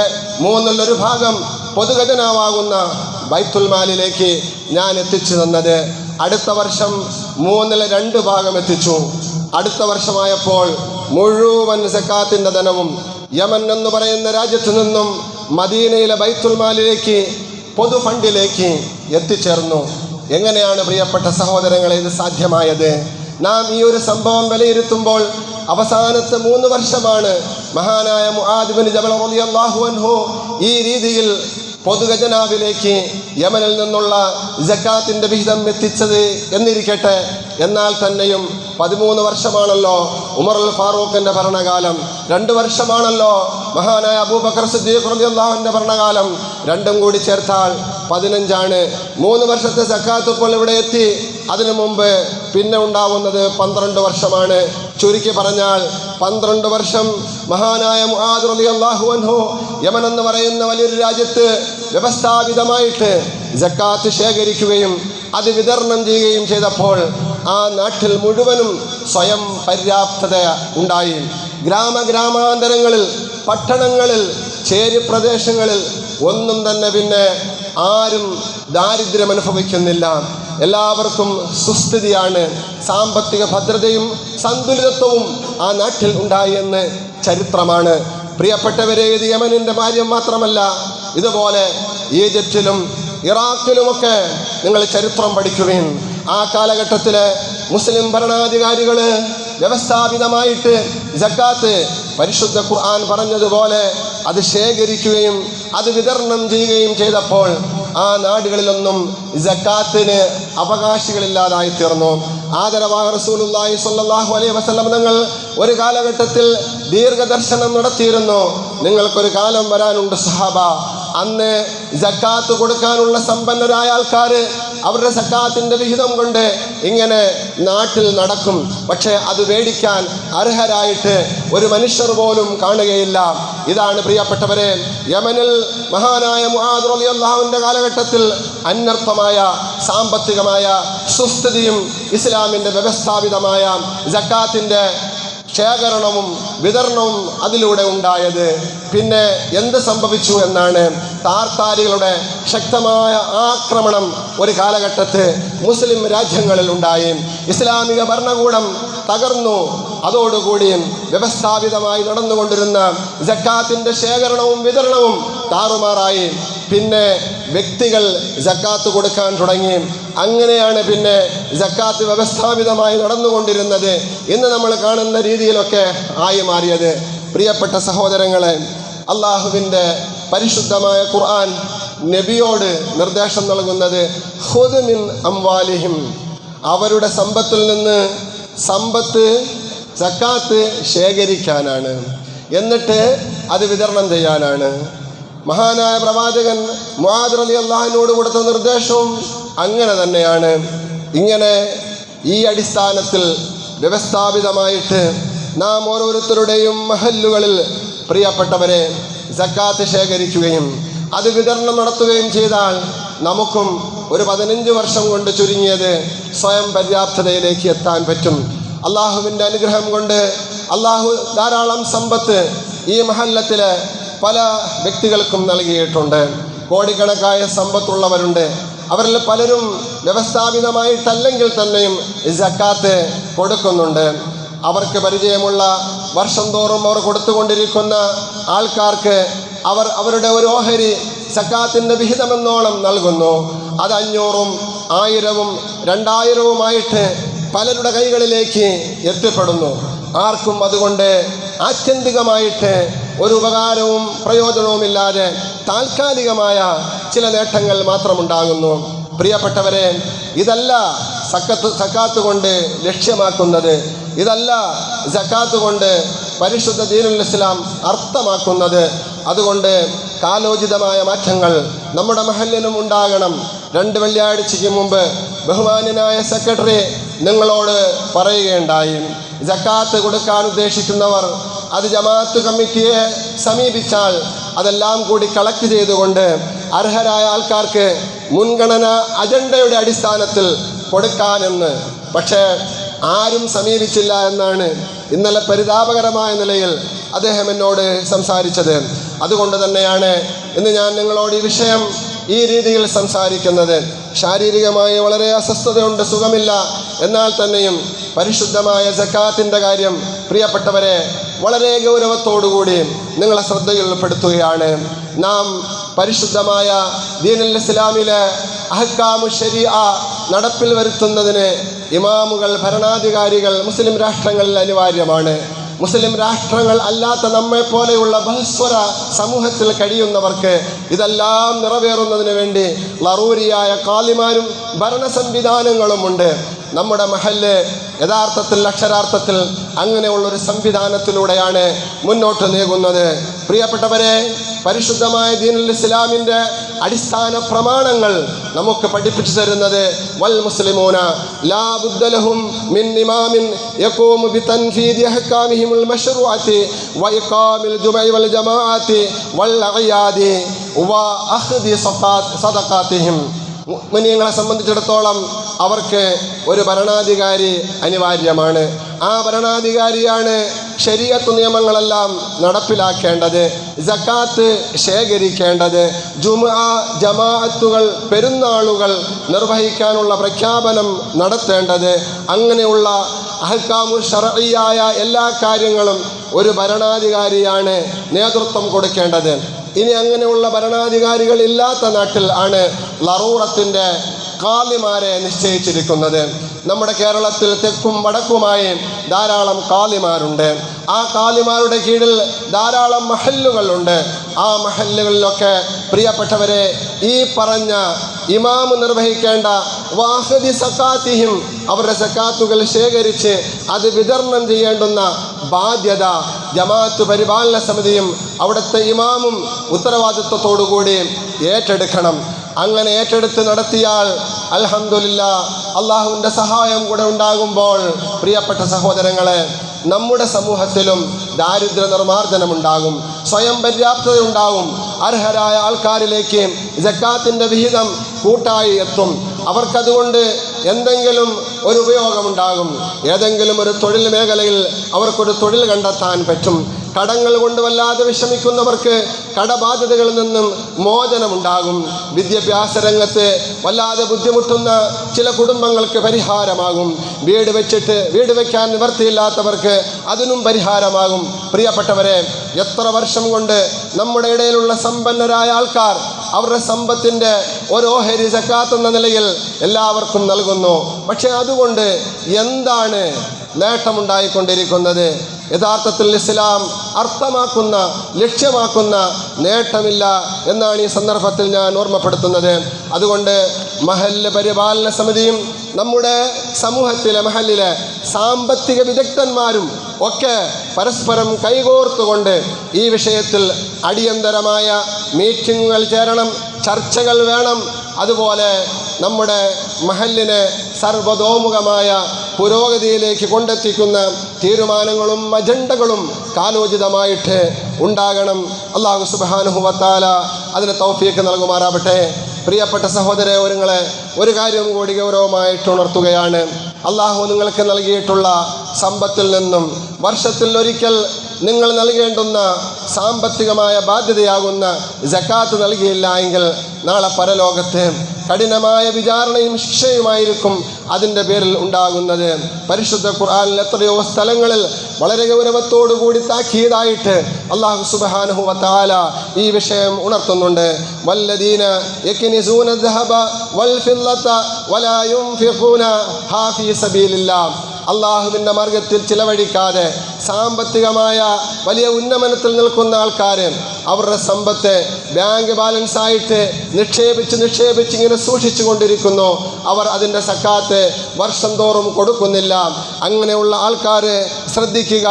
1/3 ഭാഗം പൊതുഖജനാവാകുന്ന ബൈത്തുൽ മാലിലേക്ക് ഞാൻ എത്തിച്ചു തന്നത്. അടുത്ത വർഷം 2/3 ഭാഗം എത്തിച്ചു. അടുത്ത വർഷമായപ്പോൾ മുഴുവൻ സക്കാത്തിൻ്റെ ധനവും യമൻ എന്ന് പറയുന്ന രാജ്യത്തു നിന്നും മദീനയിലെ ബൈത്തുൽ മാലിലേക്ക്, പൊതു ഫണ്ടിലേക്ക് എത്തിച്ചേർന്നു. എങ്ങനെയാണ് പ്രിയപ്പെട്ട സഹോദരങ്ങളെ ഇത് സാധ്യമായത്? നാം ഈ ഒരു സംഭവം വിലയിരുത്തുമ്പോൾ അവസാനത്തെ 3 വർഷമാണ് മഹാനായ മുആദ് ബിൻ ജബൽ റളിയല്ലാഹു അൻഹു ഈ രീതിയിൽ പൊതുഖജനാവിലേക്ക് യമനിൽ നിന്നുള്ള സക്കാത്തിൻ്റെ വിഹിതം എത്തിച്ചത് എന്നിരിക്കട്ടെ. എന്നാൽ തന്നെയും 13 വർഷമാണല്ലോ ഉമറുൽ ഫാറൂഖിൻ്റെ ഭരണകാലം, 2 വർഷമാണല്ലോ മഹാനായ അബൂബക്കർ സിദ്ദീഖ് റളിയല്ലാഹുവിൻ്റെ ഭരണകാലം. രണ്ടും കൂടി ചേർത്താൽ 15ആണ്. 3 വർഷത്തെ സക്കാത്ത് ഇപ്പോൾ ഇവിടെ എത്തി. അതിനു മുമ്പ് പിന്നെ ഉണ്ടാവുന്നത് 12 വർഷമാണ്. ചുരുക്കി പറഞ്ഞാൽ 12 വർഷം മഹാനായ മുആദ് റളിയല്ലാഹു അൻഹു യമൻ എന്ന് പറയുന്ന വലിയൊരു രാജ്യത്ത് വ്യവസ്ഥാപിതമായിട്ട് സക്കാത്ത് ശേഖരിക്കുകയും അത് വിതരണം ചെയ്യുകയും ചെയ്തപ്പോൾ ആ നാട്ടിൽ മുഴുവനും സ്വയം പര്യാപ്തത ഉണ്ടായി. ഗ്രാമാന്തരങ്ങളിൽ, പട്ടണങ്ങളിൽ ചേരി പ്രദേശങ്ങളിൽ ഒന്നും തന്നെ പിന്നെ ആരും ദാരിദ്ര്യം അനുഭവിക്കുന്നില്ല. എല്ലാവർക്കും സുസ്ഥിതിയാണ്. സാമ്പത്തിക ഭദ്രതയും സന്തുലിതത്വവും ആ നാട്ടിൽ ഉണ്ടായി എന്ന് ചരിത്രമാണ്. പ്രിയപ്പെട്ടവരെ, ഇത് യമനിൻ്റെ കാര്യം മാത്രമല്ല, ഇതുപോലെ ഈജിപ്തിലും ഇറാഖിലുമൊക്കെ നിങ്ങൾ ചരിത്രം പഠിക്കുകയും ആ കാലഘട്ടത്തിലെ മുസ്ലിം ഭരണാധികാരികൾ വ്യവസ്ഥാപിതമായിട്ട് സക്കാത്ത് പരിശുദ്ധ ഖുർആൻ പറഞ്ഞതുപോലെ അത് ശേഖരിക്കുകയും അത് വിതരണം ചെയ്യുകയും ചെയ്തപ്പോൾ ആ നാടുകളിലൊന്നും സക്കാത്തിന് അവകാശികളില്ലാതായി തീർന്നു. ആദരവായ റസൂലുള്ളാഹി സ്വല്ലല്ലാഹു അലൈഹി വസല്ലം തങ്ങൾ ഒരു കാലഘട്ടത്തിൽ ദീർഘദർശനം നടത്തിയിരുന്നു. നിങ്ങൾക്കൊരു കാലം വരാനുണ്ട് സഹാബ, അന്ന് സക്കാത്ത് കൊടുക്കാനുള്ള സമ്പന്നരായ ആൾക്കാർ അവരുടെ സക്കാത്തിൻ്റെ വിഹിതം കൊണ്ട് ഇങ്ങനെ നാട്ടിൽ നടക്കും. പക്ഷേ അത് മേടിക്കാൻ അർഹരായിട്ട് ഒരു മനുഷ്യർ പോലും കാണുകയില്ല. ഇതാണ് പ്രിയപ്പെട്ടവരെ, യമനിൽ മഹാനായ മുആദ് റളിയല്ലാഹുവിൻ്റെ കാലഘട്ടത്തിൽ അനർത്ഥമായ സാമ്പത്തികമായ സുസ്ഥിതിയും ഇസ്ലാമിൻ്റെ വ്യവസ്ഥാപിതമായ സക്കാത്തിൻ്റെ ശേഖരണവും വിതരണവും അതിലൂടെ ഉണ്ടായത്. പിന്നെ എന്ത് സംഭവിച്ചു എന്നാണ്, താർത്താരികളുടെ ശക്തമായ ആക്രമണം ഒരു കാലഘട്ടത്ത് മുസ്ലിം രാജ്യങ്ങളിൽ ഉണ്ടായി. ഇസ്ലാമിക ഭരണകൂടം തകർന്നു. അതോടുകൂടി വ്യവസ്ഥാപിതമായി നടന്നുകൊണ്ടിരുന്ന സക്കാത്തിൻ്റെ ശേഖരണവും വിതരണവും താറുമാറായി. പിന്നെ വ്യക്തികൾ സക്കാത്ത് കൊടുക്കാൻ തുടങ്ങി. അങ്ങനെയാണ് പിന്നെ സക്കാത്ത് വ്യവസ്ഥാപിതമായി നടന്നുകൊണ്ടിരുന്നത്. ഇന്ന് നമ്മൾ കാണുന്ന രീതിയിലൊക്കെ ആയി മാറിയത്. പ്രിയപ്പെട്ട സഹോദരങ്ങളെ, അള്ളാഹുവിൻ്റെ പരിശുദ്ധമായ ഖുർആൻ നബിയോട് നിർദ്ദേശം നൽകുന്നത് ഖുദ് മിൻ അംവാലിഹിം, അവരുടെ സമ്പത്തിൽ നിന്ന് സമ്പത്ത് സക്കാത്ത് ശേഖരിക്കാനാണ്, എന്നിട്ട് അത് വിതരണം ചെയ്യാനാണ്. മഹാനായ പ്രവാചകൻ മുആദ് റളിയല്ലാഹുവിനോട് കൊടുത്ത നിർദ്ദേശവും അങ്ങനെ തന്നെയാണ്. ഇങ്ങനെ ഈ അടിസ്ഥാനത്തിൽ വ്യവസ്ഥാപിതമായിട്ട് നാം ഓരോരുത്തരുടെയും മഹല്ലുകളിൽ പ്രിയപ്പെട്ടവരെ സക്കാത്ത് ശേഖരിക്കുകയും അത് വിതരണം നടത്തുകയും ചെയ്താൽ നമുക്കും ഒരു 15 വർഷം കൊണ്ട് ചുരുങ്ങിയത് സ്വയം പര്യാപ്തതയിലേക്ക് എത്താൻ പറ്റും. അള്ളാഹുവിൻ്റെ അനുഗ്രഹം കൊണ്ട് അള്ളാഹു ധാരാളം സമ്പത്ത് ഈ മഹല്ലത്തിലെ പല വ്യക്തികൾക്കും നൽകിയിട്ടുണ്ട്. കോടിക്കണക്കായ സമ്പത്തുള്ളവരുണ്ട്. അവരിൽ പലരും വ്യവസ്ഥാപിതമായിട്ടല്ലെങ്കിൽ തന്നെയും സക്കാത്ത് കൊടുക്കുന്നുണ്ട്. അവർക്ക് പരിചയമുള്ള വർഷം തോറും അവർ കൊടുത്തുകൊണ്ടിരിക്കുന്ന ആൾക്കാർക്ക് അവർ അവരുടെ ഒരു ഓഹരി സക്കാത്തിൻ്റെ വിഹിതമെന്നോണം നൽകുന്നു. അത് 500-ഉം 1000-ഉം 2000-ഉമായിട്ട് പലരുടെ കൈകളിലേക്ക് എത്തിപ്പെടുന്നു. ആർക്കും അതുകൊണ്ട് ആത്യന്തികമായിട്ട് ഒരു ഉപകാരവും പ്രയോജനവുമില്ലാതെ താൽക്കാലികമായ ചില നേട്ടങ്ങൾ മാത്രമുണ്ടാകുന്നു. പ്രിയപ്പെട്ടവരെ, ഇതല്ല സക്കാത്ത് കൊണ്ട് ലക്ഷ്യമാക്കുന്നത്. ഇതല്ല സക്കാത്ത് കൊണ്ട് പരിശുദ്ധ ദീനുൽ ഇസ്ലാം അർത്ഥമാക്കുന്നത്. അതുകൊണ്ട് കാലോചിതമായ മാറ്റങ്ങൾ നമ്മുടെ മഹല്ലിനും ഉണ്ടാകണം. 2 വെള്ളിയാഴ്ചയ്ക്ക് മുമ്പ് ബഹുമാന്യനായ സെക്രട്ടറി നിങ്ങളോട് പറയുകയുണ്ടായി, സക്കാത്ത് കൊടുക്കാൻ ഉദ്ദേശിക്കുന്നവർ അത് ജമാഅത്ത് കമ്മിറ്റിയെ സമീപിച്ചാൽ അതെല്ലാം കൂടി കളക്ട് ചെയ്തുകൊണ്ട് അർഹരായ ആൾക്കാർക്ക് മുൻഗണന അജണ്ടയുടെ അടിസ്ഥാനത്തിൽ കൊടുക്കാനെന്ന്. പക്ഷേ ആരും സമീപിച്ചില്ല എന്നാണ് ഇന്നലെ പരിതാപകരമായ നിലയിൽ അദ്ദേഹം എന്നോട് സംസാരിച്ചത്. അതുകൊണ്ട് തന്നെയാണ് ഇന്ന് ഞാൻ നിങ്ങളോട് ഈ വിഷയം ഈ രീതിയിൽ സംസാരിക്കുന്നത്. ശാരീരികമായി വളരെ അസ്വസ്ഥതയുണ്ട്, സുഖമില്ല. എന്നാൽ തന്നെയും പരിശുദ്ധമായ സക്കാത്തിൻ്റെ കാര്യം പ്രിയപ്പെട്ടവരെ വളരെ ഗൗരവത്തോടുകൂടി നിങ്ങളെ ശ്രദ്ധയിൽപ്പെടുത്തുകയാണ്. നാം പരിശുദ്ധമായ ദീനുൽ ഇസ്ലാമിലെ അഹ്കാമു ശരീഅ നടപ്പിൽ വരുത്തുന്നതിന് ഇമാമുകൾ, ഭരണാധികാരികൾ മുസ്ലിം രാഷ്ട്രങ്ങളിൽ അനിവാര്യമാണ്. മുസ്ലിം രാഷ്ട്രങ്ങൾ അല്ലാത്ത നമ്മെപ്പോലെയുള്ള ബഹുസ്വര സമൂഹത്തിൽ കഴിയുന്നവർക്ക് ഇതെല്ലാം നിറവേറുന്നതിന് വേണ്ടി ലറൂരിയായ കാലിമാരും ഭരണ സംവിധാനങ്ങളുമുണ്ട്. നമ്മുടെ മഹല്ല് യഥാർത്ഥത്തിൽ അക്ഷരാർത്ഥത്തിൽ അങ്ങനെയുള്ളൊരു സംവിധാനത്തിലൂടെയാണ് മുന്നോട്ട് നീങ്ങുന്നത്. പ്രിയപ്പെട്ടവരെ, പരിശുദ്ധമായ ദീനുൽ ഇസ്ലാമിൻ്റെ അടിസ്ഥാന പ്രമാണങ്ങൾ നമുക്ക് പഠിപ്പിച്ചു തരുന്നത് വൽ മുസ്ലിമൂന ലാ ബുദ്ദ ലഹും മിൻ ഇമാമിൻ യഖൂമു ബിതൻഫീദി അഹ്കാമിഹിൽ മശ്റൂഅത്തി വ ഇഖാമിൽ ജുമഇ വൽ ജമാഅത്തി വൽ അയാദി വ അഖ്ദി സദഖാതിഹിം. മുഅ്മിനീങ്ങളെ സംബന്ധിച്ചിടത്തോളം അവർക്ക് ഒരു ഭരണാധികാരി അനിവാര്യമാണ്. ആ ഭരണാധികാരിയാണ് ശരീഅത്ത് നിയമങ്ങളെല്ലാം നടപ്പിലാക്കേണ്ടത്, സക്കാത്ത് ശേഖരിക്കേണ്ടത്, ജുമുഅ ജമാഅത്തുകൾ പെരുന്നാളുകൾ നിർവഹിക്കാനുള്ള പ്രഖ്യാപനം നടത്തേണ്ടത്, അങ്ങനെയുള്ള അഹ്കാമു ശർഈയായ എല്ലാ കാര്യങ്ങളും ഒരു ഭരണാധികാരിയാണ് നേതൃത്വം കൊടുക്കേണ്ടത്. ഇനി അങ്ങനെയുള്ള ഭരണാധികാരികൾ ഇല്ലാത്ത നാട്ടിൽ ആണ് ലറൂറത്തിൻ്റെ ഖാദിമാരെ നിശ്ചയിച്ചിരിക്കുന്നത്. നമ്മുടെ കേരളത്തിൽ തെക്കും വടക്കുമായി ധാരാളം ഖാദിമാരുണ്ട്. ആ ഖാദിമാരുടെ കീഴിൽ ധാരാളം മഹല്ലുകളുണ്ട്. ആ മഹല്ലുകളിലൊക്കെ പ്രിയപ്പെട്ടവരെ ഈ പറഞ്ഞ ഇമാം നിർവഹിക്കേണ്ട വാഹദി സക്കാത്തിഹിം, അവരുടെ സക്കാത്തുകൾ ശേഖരിച്ച് അത് വിതരണം ചെയ്യേണ്ടുന്ന ബാധ്യത ജമാഅത്ത് പരിപാലന സമിതിയും അവിടുത്തെ ഇമാമും ഉത്തരവാദിത്വത്തോടുകൂടി ഏറ്റെടുക്കണം. അങ്ങനെ ഏറ്റെടുത്ത് നടത്തിയാൽ അൽഹംദുലില്ലാ അള്ളാഹുവിൻ്റെ സഹായം കൂടെ ഉണ്ടാകുമ്പോൾ പ്രിയപ്പെട്ട സഹോദരങ്ങളെ, നമ്മുടെ സമൂഹത്തിലും ദാരിദ്ര്യ നിർമ്മാർജ്ജനമുണ്ടാകും, സ്വയം പര്യാപ്തതയുണ്ടാകും. അർഹരായ ആൾക്കാരിലേക്ക് സക്കാത്തിൻ്റെ വിഹിതം കൂട്ടായി എത്തും. അവർക്കതുകൊണ്ട് എന്തെങ്കിലും ഒരു ഉപയോഗമുണ്ടാകും. ഏതെങ്കിലും ഒരു തൊഴിൽ മേഖലയിൽ അവർക്കൊരു തൊഴിൽ കണ്ടെത്താൻ പറ്റും. കടങ്ങൾ കൊണ്ട് വല്ലാതെ വിഷമിക്കുന്നവർക്ക് കടബാധ്യതകളിൽ നിന്നും മോചനമുണ്ടാകും. വിദ്യാഭ്യാസ രംഗത്ത് വല്ലാതെ ബുദ്ധിമുട്ടുന്ന ചില കുടുംബങ്ങൾക്ക് പരിഹാരമാകും. വീട് വയ്ക്കാൻ നിവർത്തിയില്ലാത്തവർക്ക് അതിനും പരിഹാരമാകും. പ്രിയപ്പെട്ടവരെ, എത്ര വർഷം കൊണ്ട് നമ്മുടെ ഇടയിലുള്ള സമ്പന്നരായ ആൾക്കാർ അവരുടെ സമ്പത്തിൻ്റെ ഒരു ഓഹരി സക്കാത്ത് എന്ന നിലയിൽ എല്ലാവർക്കും നൽകുന്നു. പക്ഷെ അതുകൊണ്ട് എന്താണ് നേട്ടമുണ്ടായിക്കൊണ്ടിരിക്കുന്നത്? യഥാർത്ഥത്തിൽ ഇസ്ലാം അർത്ഥമാക്കുന്ന ലക്ഷ്യമാക്കുന്ന നേട്ടമില്ല എന്നാണ് ഈ സന്ദർഭത്തിൽ ഞാൻ ഓർമ്മപ്പെടുത്തുന്നത്. അതുകൊണ്ട് മഹല്ല് പരിപാലന സമിതിയും നമ്മുടെ സമൂഹത്തിലെ മഹല്ലിലെ സാമ്പത്തിക വിദഗ്ധന്മാരും ഒക്കെ പരസ്പരം കൈകോർത്തുകൊണ്ട് ഈ വിഷയത്തിൽ അടിയന്തരമായ മീറ്റിങ്ങുകൾ ചേരണം, ചർച്ചകൾ വേണം. അതുപോലെ നമ്മുടെ മഹല്ലിനെ സർവ്വതോമുഖമായ പുരോഗതിയിലേക്ക് കൊണ്ടെത്തിക്കുന്ന തീരുമാനങ്ങളും അജണ്ടകളും കാലോചിതമായിട്ട് ഉണ്ടാകണം. അല്ലാഹു സുബ്ഹാനഹു വ തആല അതിന് തൗഫീഖ് നൽകുമാറാവട്ടെ. പ്രിയപ്പെട്ട സഹോദരങ്ങളെ, ഒരു കാര്യം കൂടി ഗൗരവമായിട്ട് ഉണർത്തുകയാണ്. അല്ലാഹു നിങ്ങൾക്ക് നൽകിയിട്ടുള്ള സമ്പത്തിൽ നിന്നും വർഷത്തിൽ ഒരിക്കൽ നിങ്ങൾ നൽകേണ്ടുന്ന സാമ്പത്തികമായ ബാധ്യതയാകുന്ന സക്കാത്ത് നൽകിയില്ല എങ്കിൽ നാളെ പരലോകത്ത് കഠിനമായ വിചാരണയും ശിക്ഷയുമായിരിക്കും അതിൻ്റെ പേരിൽ ഉണ്ടാകുന്നത്. പരിശുദ്ധ ഖുർആനിൽ എത്രയോ സ്ഥലങ്ങളിൽ വളരെ ഗൗരവത്തോടുകൂടി താക്കീതായിട്ട് അല്ലാഹു സുബ്ഹാനഹു വ തആല ഈ വിഷയം ഉണർത്തുന്നുണ്ട്. വല്ലദീന യക്നിസൂന ദഹബ വൽ ഫില്ലത വലാ യുൻഫിഖൂന ഹാ ഫീ സബീലില്ലാഹ്, അള്ളാഹുവിൻ്റെ മാർഗത്തിൽ ചിലവഴിക്കാതെ സാമ്പത്തികമായ വലിയ ഉന്നമനത്തിൽ നിൽക്കുന്ന ആൾക്കാർ അവരുടെ സമ്പത്ത് ബാങ്ക് ബാലൻസ് ആയിട്ട് നിക്ഷേപിച്ച് ഇങ്ങനെ സൂക്ഷിച്ചു കൊണ്ടിരിക്കുന്നു. അവർ അതിൻ്റെ സക്കാത്ത് വർഷം തോറും കൊടുക്കുന്നില്ല. അങ്ങനെയുള്ള ആൾക്കാർ ശ്രദ്ധിക്കുക.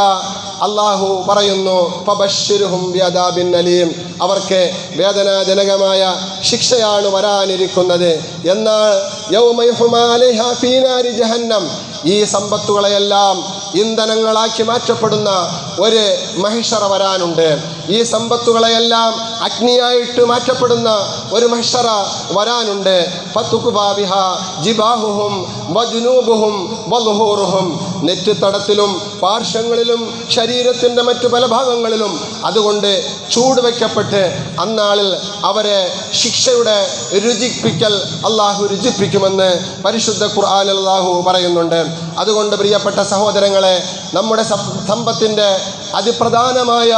അള്ളാഹു പറയുന്നു, ഫബശ്ശിർഹും ബിഅദാബിൻ അലീം, അവർക്ക് വേദനാജനകമായ ശിക്ഷയാണ് വരാനിരിക്കുന്നത്. എന്നാൽ യൗമ യുഹ്മാ അലൈഹാ ഫീ നാരി ജഹന്നം, ഈ സമ്പത്തുകളെയെല്ലാം ഇന്ധനങ്ങളാക്കി മാറ്റപ്പെടുന്ന ഒരു മഹിഷറ വരാനുണ്ട്. ഈ സമ്പത്തുകളെയെല്ലാം അഗ്നിയായിട്ട് മാറ്റപ്പെടുന്ന ഒരു മഹിഷറ വരാനുണ്ട്. ഫതുഖ്ബാ ബിഹാ ജിബാഹുഹും വജുനൂബുഹും വളുഹൂറുഹും, നെറ്റിത്തടത്തിലും പാർശ്വങ്ങളിലും ശരീരത്തിൻ്റെ മറ്റു പല ഭാഗങ്ങളിലും അതുകൊണ്ട് ചൂട് വയ്ക്കപ്പെട്ട് അന്നാളിൽ അവരെ ശിക്ഷയുടെ രുചിപ്പിക്കൽ അള്ളാഹു രുചിപ്പിക്കുമെന്ന് പരിശുദ്ധ ഖുർആനിൽ അള്ളാഹു പറയുന്നുണ്ട്. അതുകൊണ്ട് പ്രിയപ്പെട്ട സഹോദരങ്ങളെ, നമ്മുടെ സമ്പത്തിൻ്റെ അതിപ്രധാനമായ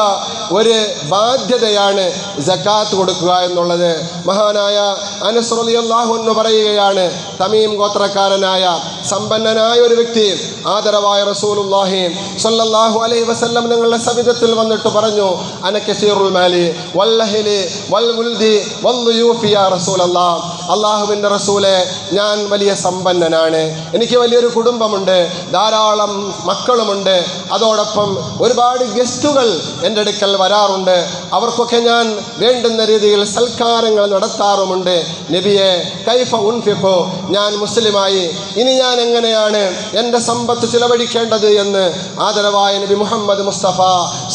ഒരു ബാധ്യതയാണ് സക്കാത്ത് കൊടുക്കുക എന്നുള്ളത്. മഹാനായ അനസ് റളിയല്ലാഹു അൻഹു പറയുകയാണ്, തമീം ഗോത്രക്കാരനായ സമ്പന്നനായ ഒരു വ്യക്തി ആദരവായ റസൂലുള്ളാഹി സ്വല്ലല്ലാഹു അലൈഹി വസല്ലം നിങ്ങളുടെ സവിധത്തിൽ വന്നിട്ട് പറഞ്ഞു, അന കസീറുൽ മാലി വല്ലഹലി വൽ മുൽദി വൽദുയൂഫി യാ റസൂലല്ലാഹ്, അല്ലാഹുവിൻ്റെ റസൂലെ, ഞാൻ വലിയ സമ്പന്നനാണ്, എനിക്ക് വലിയൊരു കുടുംബമുണ്ട്, ധാരാളം മക്കളുമുണ്ട്, അതോടൊപ്പം ഒരുപാട് ഗസ്റ്റുകൾ എൻ്റെ അടുക്കൽ വരാറുണ്ട്, അവർക്കൊക്കെ ഞാൻ വേണ്ടുന്ന രീതിയിൽ സൽക്കാരങ്ങൾ നടത്താറുമുണ്ട്. നബിയെ, കൈഫ ഉൻഫിഖു, ഞാൻ മുസ്ലിമായി, ഇനി ഞാൻ എങ്ങനെയാണ് എൻ്റെ സമ്പത്ത് ചിലവഴിക്കേണ്ടത് എന്ന് ആദരവായ നബി മുഹമ്മദ് മുസ്തഫ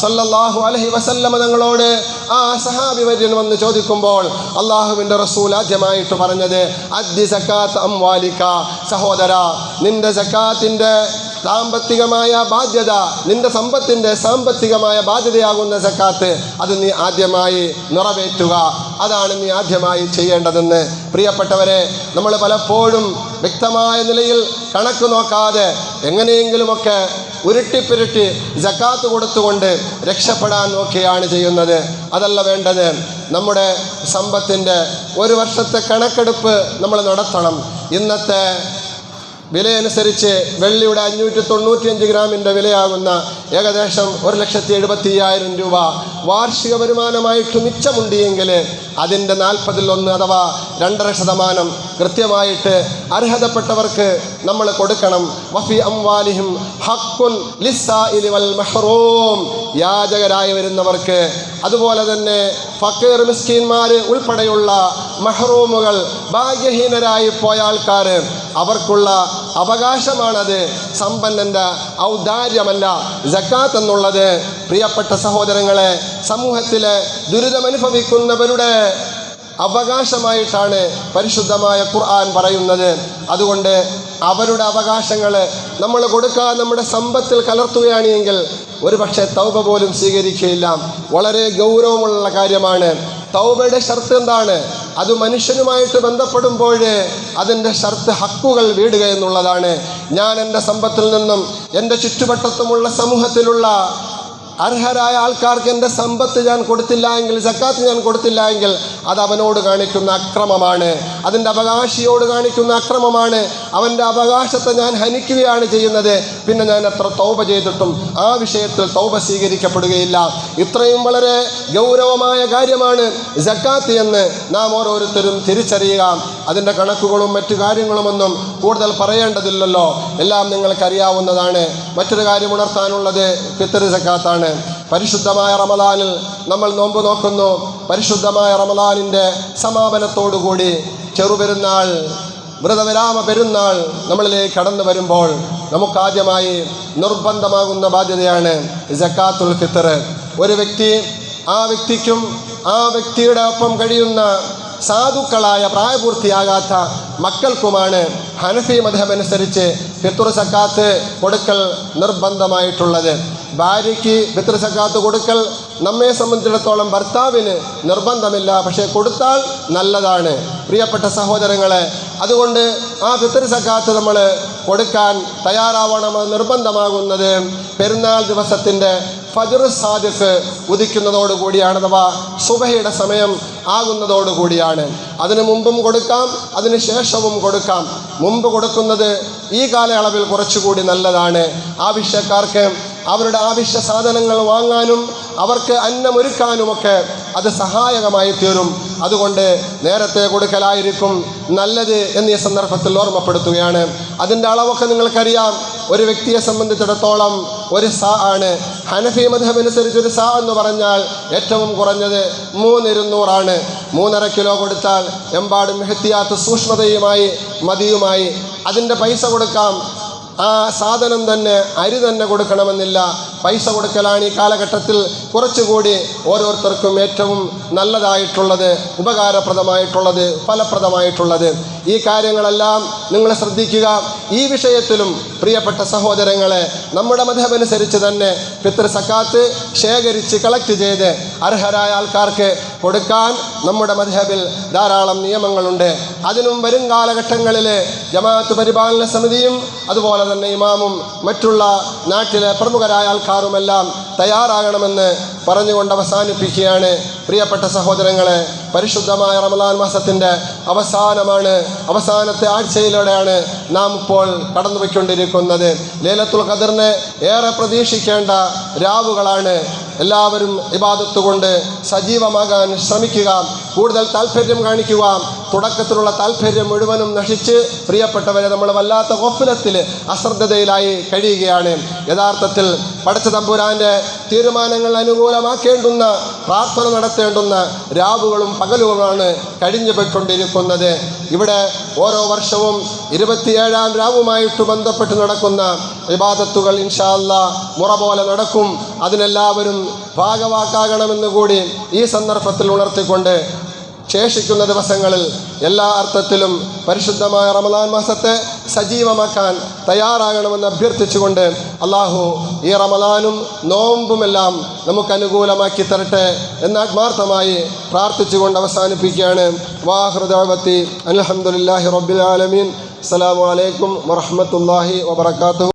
സല്ലല്ലാഹു അലൈഹി വസല്ലം തങ്ങളോട് ആ സഹാബി വര്യൻ വന്ന് ചോദിക്കുമ്പോൾ അള്ളാഹുവിൻ്റെ റസൂൽ ആദ്യമായിട്ട് പറഞ്ഞത്, അദ്ദി സക്കാത്ത് അംവാലിക, സഹോദര, നിന്റെ സക്കാത്തിൻ്റെ സാമ്പത്തികമായ ബാധ്യത, നിന്റെ സമ്പത്തിൻ്റെ സാമ്പത്തികമായ ബാധ്യതയാകുന്ന സക്കാത്ത് അത് നീ ആദ്യമായി നിറവേറ്റുക. അതാണ് നീ ആദ്യമായി ചെയ്യേണ്ടതെന്ന്. പ്രിയപ്പെട്ടവരെ, നമ്മൾ പലപ്പോഴും വ്യക്തമായ നിലയിൽ കണക്ക് നോക്കാതെ എങ്ങനെയെങ്കിലുമൊക്കെ ഉരുട്ടിപ്പിരുട്ടി സക്കാത്ത് കൊടുത്തുകൊണ്ട് രക്ഷപ്പെടാൻ നോക്കുകയാണ് ചെയ്യുന്നത്. അതല്ല വേണ്ടത്. നമ്മുടെ സമ്പത്തിൻ്റെ ഒരു വർഷത്തെ കണക്കെടുപ്പ് നമ്മൾ നടത്തണം. ഇന്നത്തെ വിലയനുസരിച്ച് വെള്ളിയുടെ 595 ഗ്രാമിൻ്റെ വിലയാകുന്ന ഏകദേശം 1,70,75,000 രൂപ വാർഷിക വരുമാനമായിട്ട് മിച്ചമുണ്ടെങ്കിൽ അതിൻ്റെ 40% അഥവാ 2.5% കൃത്യമായിട്ട് അർഹതപ്പെട്ടവർക്ക് നമ്മൾ കൊടുക്കണം. വഫി അംവാലിഹിം ഹഖ്ഖുൻ ലിസ്സായിലി വൽ മഹ്റൂം, യാചകരായി വരുന്നവർക്ക്, അതുപോലെ തന്നെ ഫക്കീർ മിസ്കീന്മാർ ഉൾപ്പെടെയുള്ള മഹ്റൂമുകൾ, ഭാഗ്യഹീനരായി പോയ ആൾക്കാർ, അവർക്കുള്ള അവകാശമാണത്. സമ്പന്നൻ്റെ ഔദാര്യമല്ല സക്കാത്ത് എന്നുള്ളത്. പ്രിയപ്പെട്ട സഹോദരങ്ങളെ, സമൂഹത്തിലെ ദുരിതമനുഭവിക്കുന്നവരുടെ അവകാശമായിട്ടാണ് പരിശുദ്ധമായ ഖുർആൻ പറയുന്നത്. അതുകൊണ്ട് അവരുടെ അവകാശങ്ങൾ നമ്മൾ കൊടുക്കാൻ നമ്മുടെ സമ്പത്തിൽ കലർത്തുകയാണെങ്കിൽ ഒരു പക്ഷേ തൗബ പോലും സ്വീകരിക്കുകയില്ല. വളരെ ഗൗരവമുള്ള കാര്യമാണ്. തൗബയുടെ ഷർത്ത് എന്താണ്? അത് മനുഷ്യനുമായിട്ട് ബന്ധപ്പെടുമ്പോൾ അതിൻ്റെ ഷർത്ത് ഹക്കുകൾ വീടുക എന്നുള്ളതാണ്. ഞാൻ എൻ്റെ സമ്പത്തിൽ നിന്നും എൻ്റെ ചുറ്റുവട്ടത്തുമുള്ള സമൂഹത്തിലുള്ള അർഹരായ ആൾക്കാർക്ക് എൻ്റെ സമ്പത്ത് ഞാൻ കൊടുത്തില്ല എങ്കിൽ, സക്കാത്ത് ഞാൻ കൊടുത്തില്ല എങ്കിൽ അത് അവനോട് കാണിക്കുന്ന അക്രമമാണ്, അതിൻ്റെ അവകാശിയോട് കാണിക്കുന്ന അക്രമമാണ്. അവൻ്റെ അവകാശത്തെ ഞാൻ ഹനിക്കുകയാണ് ചെയ്യുന്നത്. പിന്നെ ഞാൻ എത്ര തൗബ ചെയ്തിട്ടും ആ വിഷയത്തിൽ തൗബ സ്വീകരിക്കപ്പെടുകയില്ല. ഇത്രയും വളരെ ഗൗരവമായ കാര്യമാണ് സക്കാത്ത് എന്ന് നാം ഓരോരുത്തരും തിരിച്ചറിയുക. അതിൻ്റെ കണക്കുകളും മറ്റു കാര്യങ്ങളുമൊന്നും കൂടുതൽ പറയേണ്ടതില്ലല്ലോ, എല്ലാം നിങ്ങൾക്കറിയാവുന്നതാണ്. മറ്റൊരു കാര്യം ഉണർത്താനുള്ളത് ഫിത്ർ സക്കാത്താണ്. പരിശുദ്ധമായ റമദാനിൽ നമ്മൾ നോമ്പ് നോക്കുന്നു. പരിശുദ്ധമായ റമദാനിൻ്റെ സമാപനത്തോടുകൂടി ചെറുപെരുന്നാൾ, വ്രതവിരാമ പെരുന്നാൾ നമ്മളിലേക്ക് കടന്നു വരുമ്പോൾ നമുക്കാദ്യമായി നിർബന്ധമാകുന്ന ബാധ്യതയാണ് സക്കാത്തുൽ ഫിത്ർ. ഒരു വ്യക്തി, ആ വ്യക്തിക്കും ആ വ്യക്തിയുടെ ഒപ്പം കഴിയുന്ന സാധുക്കളായ പ്രായപൂർത്തിയാകാത്ത മക്കൾക്കുമാണ് ഹനഫി മദ്ഹബ് അനുസരിച്ച് ഫിത്ർ സക്കാത്ത് കൊടുക്കൽ നിർബന്ധമായിട്ടുള്ളത്. ഭാര്യയ്ക്ക് ഫിത്ർ സക്കാത്ത് കൊടുക്കൽ നമ്മെ സംബന്ധിച്ചിടത്തോളം ഭർത്താവിന് നിർബന്ധമില്ല, പക്ഷേ കൊടുത്താൽ നല്ലതാണ്. പ്രിയപ്പെട്ട സഹോദരങ്ങളെ, അതുകൊണ്ട് ആ ഫിത്ർ സക്കാത്ത് നമ്മൾ കൊടുക്കാൻ തയ്യാറാവണം. നിർബന്ധമാകുന്നത് പെരുന്നാൾ ദിവസത്തിൻ്റെ ഫജ്ർ സാദിഖ് ഉദിക്കുന്നതോടുകൂടിയാണ്, അഥവാ സുബഹയുടെ സമയം ആകുന്നതോടുകൂടിയാണ്. അതിന് മുമ്പും കൊടുക്കാം, അതിന് ശേഷവും കൊടുക്കാം. മുമ്പ് കൊടുക്കുന്നത് ഈ കാലയളവിൽ കുറച്ചുകൂടി നല്ലതാണ്. ആവശ്യക്കാർക്ക് അവരുടെ ആവശ്യ സാധനങ്ങൾ വാങ്ങാനും അവർക്ക് അന്നമൊരുക്കാനുമൊക്കെ അത് സഹായകമായി തീരും. അതുകൊണ്ട് നേരത്തെ കൊടുക്കലായിരിക്കും നല്ലത് എന്നീ സന്ദർഭത്തിൽ ഓർമ്മപ്പെടുത്തുകയാണ്. അതിൻ്റെ അളവൊക്കെ നിങ്ങൾക്കറിയാം. ഒരു വ്യക്തിയെ സംബന്ധിച്ചിടത്തോളം ഒരു സാ ആണ്. ഹനഫി മദ്ഹബ് അനുസരിച്ച് ഒരു സാ എന്ന് പറഞ്ഞാൽ ഏറ്റവും കുറഞ്ഞത് 3,200 ആണ്. 3.5 കിലോ കൊടുത്താൽ എമ്പാടും എഹ്തിയാത്ത് സൂക്ഷ്മതയുമായി മതിയുമായി അതിൻ്റെ പൈസ കൊടുക്കാം. ആ സാധനം തന്നെ, അരി തന്നെ കൊടുക്കണമെന്നില്ല. പൈസ കൊടുക്കലാണ് ഈ കാലഘട്ടത്തിൽ കുറച്ചുകൂടി ഓരോരുത്തർക്കും ഏറ്റവും നല്ലതായിട്ടുള്ളത്, ഉപകാരപ്രദമായിട്ടുള്ളത്, ഫലപ്രദമായിട്ടുള്ളത്. ഈ കാര്യങ്ങളെല്ലാം നിങ്ങൾ ശ്രദ്ധിക്കുക. ഈ വിഷയത്തിലും പ്രിയപ്പെട്ട സഹോദരങ്ങളെ, നമ്മുടെ മദ്ഹബ് അനുസരിച്ച് തന്നെ ഫിത്ർ സക്കാത്ത് ശേഖരിച്ച് കളക്ട് ചെയ്ത് അർഹരായ ആൾക്കാർക്ക് കൊടുക്കാൻ നമ്മുടെ മദ്ഹബിൽ ധാരാളം നിയമങ്ങളുണ്ട്. അതിനും വരും കാലഘട്ടങ്ങളിൽ ജമാഅത്ത് പരിപാലന സമിതിയും അതുപോലെ തന്നെ ഇമാമും മറ്റുള്ള നാട്ടിലെ പ്രമുഖരായ ആൾക്കാരുമെല്ലാം തയ്യാറാകണമെന്ന് പറഞ്ഞുകൊണ്ട് അവസാനിപ്പിക്കുകയാണ്. പ്രിയപ്പെട്ട സഹോദരങ്ങളെ, പരിശുദ്ധമായ റമദാൻ മാസത്തിൻ്റെ അവസാനത്തെ ആഴ്ചയിലൂടെയാണ് നാം ഇപ്പോൾ കടന്നുപോയിക്കൊണ്ടിരിക്കുന്നത്. ലൈലത്തുൽ ഖദറിനെ ഏറെ പ്രതീക്ഷിക്കേണ്ട രാവുകളാണ്. എല്ലാവരും ഇബാദത്ത് കൊണ്ട് സജീവമാകാൻ ശ്രമിക്കുക, കൂടുതൽ താല്പര്യം കാണിക്കുക. തുടക്കത്തിലുള്ള താല്പര്യം മുഴുവനും നശിച്ച് പ്രിയപ്പെട്ടവരെ നമ്മൾ വല്ലാത്ത ഗഫ്ലത്തിൽ, അശ്രദ്ധതയിലായി കഴിയുകയാണ്. യഥാർത്ഥത്തിൽ പടച്ച തമ്പുരാൻ്റെ തീരുമാനങ്ങൾ അനുകൂലമാക്കേണ്ടുന്ന, പ്രാർത്ഥന നടത്തേണ്ടുന്ന രാവുകളും പകലുകളുമാണ് കഴിഞ്ഞു പോയിക്കൊണ്ടിരിക്കുന്നത്. ഇവിടെ ഓരോ വർഷവും 27-ാം രാവുമായിട്ട് ബന്ധപ്പെട്ട് നടക്കുന്ന ഇബാദത്തുകൾ ഇൻഷാ അല്ലാഹ് മുറ പോലെ നടക്കും. അതിനെല്ലാവരും ഭാഗവാക്കാകണമെന്ന് കൂടി ഈ സന്ദർഭത്തിൽ ഉണർത്തിക്കൊണ്ട് ശേഷിക്കുന്ന ദിവസങ്ങളിൽ എല്ലാ അർത്ഥത്തിലും പരിശുദ്ധമായ റമദാൻ മാസത്തെ സജീവമാക്കാൻ തയ്യാറാകണമെന്ന് അഭ്യർത്ഥിച്ചുകൊണ്ട് അള്ളാഹു ഈ റമദാനും നോമ്പുമെല്ലാം നമുക്ക് അനുകൂലമാക്കി തരട്ടെ എന്ന് ആത്മാർത്ഥമായി പ്രാർത്ഥിച്ചുകൊണ്ട് അവസാനിപ്പിക്കുകയാണ്. വാഹിറു ദഅവതി അൽഹംദുലില്ലാഹി റബ്ബിൽ ആലമീൻ. അസ്സലാമു അലൈക്കും വറഹ്മത്തുള്ളാഹി വബറകാതുഹു.